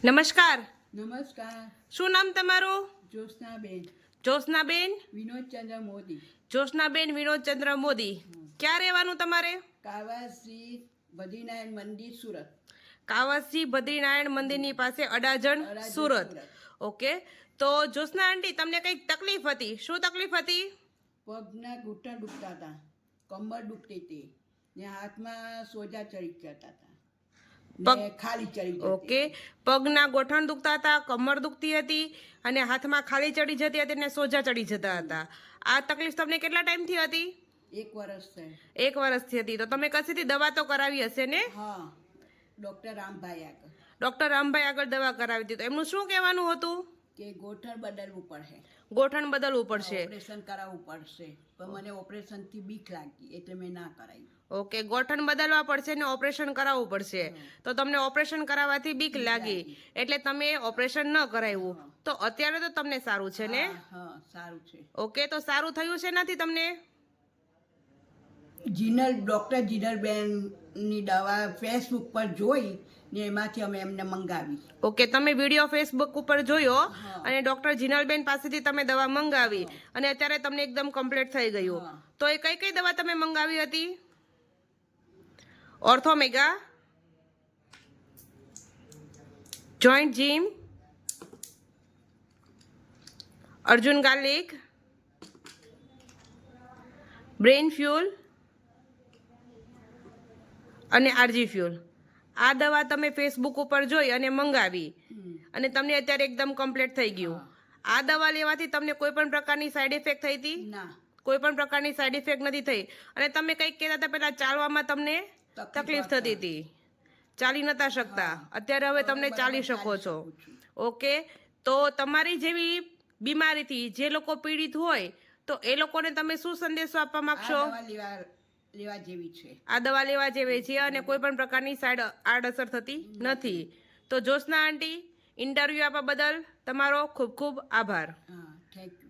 નમસ્કાર. નમસ્કાર. શું નામ તમારું? જ્યોત્સનાબેન જ્યોત્સનાબેન વિનોદચંદ્ર મોદી. જ્યોત્સનાબેન વિનોદચંદ્ર મોદી. ક્યાં રહેવાનું તમારે? કાવાશ્રી બદ્રીનારાયણ મંદિર, સુરત. કાવસજી બદ્રીનારાયણ મંદિરની પાસે અડાજણ, સુરત. ઓકે. તો જ્યોત્સના આંટી, તમને કંઈક તકલીફ હતી? શું તકલીફ હતી? પગના ઘૂંટણ દુખતા હતા, કમર દુખતી હતી ને હાથમાં સોજા ચડી જતા હતા ને ખાલી ચડી જતી. ઓકે. પગના ગોઠણ દુખતા હતા, કમર દુખતી હતી અને હાથમાં ખાલી ચડી જતી હતી અને સોજા ચડી જતા હતા. આ તકલીફ તમને કેટલા ટાઈમથી હતી? 1 વર્ષ છે. 1 વર્ષથી હતી. તો તમે કશેથી દવા તો કરાવી હશે ને? હા, ડૉક્ટર રામભાઈ આગળ. ડૉક્ટર રામભાઈ આગળ દવા કરાવી હતી. તો એમનું શું કહેવાનું હતું? કે ગોઠણ બદલવું પડશે, ગોઠણ બદલવું પડશે. ઓપરેશન કરાવવું પડશે. પણ મને ઓપરેશનથી બીક લાગી એટલે મેં ના કરાવી. ઓકે. ગોઠણ બદલવા પડશે ને ઓપરેશન કરાવવું પડશે. તો તમને ઓપરેશન કરાવવાથી બીક લાગી એટલે તમે ઓપરેશન ન કરાવ્યું. તો અત્યારે તો તમને સારું છે ને? હા, સારું છે. ઓકે. તો સારું થયું છે નથી તમને? ડૉક્ટર જીનલબેનની દવા ફેસબુક પર જોઈ ને એમાંથી અમે એમને મંગાવી. ઓકે. તમે વિડીયો ફેસબુક ઉપર જોયો અને ડૉક્ટર જીનલબેન પાસેથી તમે દવા મંગાવી અને અત્યારે તમને એકદમ કમ્પ્લીટ થઈ ગયું. તો એ કઈ કઈ દવા તમે મંગાવી હતી? ઓર્થોમેગા, joint gym, Arjun garlic, brain fuel અને આરજી ફ્યુલ. આ દવા તમે ફેસબુક ઉપર જોઈ અને મંગાવી અને તમને અત્યારે એકદમ કમ્પ્લીટ થઈ ગયું. આ દવા લેવાથી તમને કોઈ પણ પ્રકારની સાઈડ ઇફેક્ટ થઈ હતી? ના, કોઈ પણ પ્રકારની સાઈડ ઇફેક્ટ નથી થઈ. અને તમે કંઈક કહેતા હતા પહેલા ચાલવામાં તમને તકલીફ થતી હતી, ચાલી નતા શકતા. અત્યારે હવે તમને ચાલી શકો છો. ઓકે. તો તમારી જેવી બીમારીથી જે લોકો પીડિત હોય તો એ લોકોને તમે શું સંદેશો આપવા માંગશો? લેવા જેવી છે. આ દવા લેવા જેવી છે અને કોઈ પણ પ્રકારની સાઈડ આડઅસર થતી નથી. તો જ્યોત્સના આંટી, ઇન્ટરવ્યૂ આપવા બદલ તમારો ખૂબ ખૂબ આભાર. હા, થેન્ક યુ.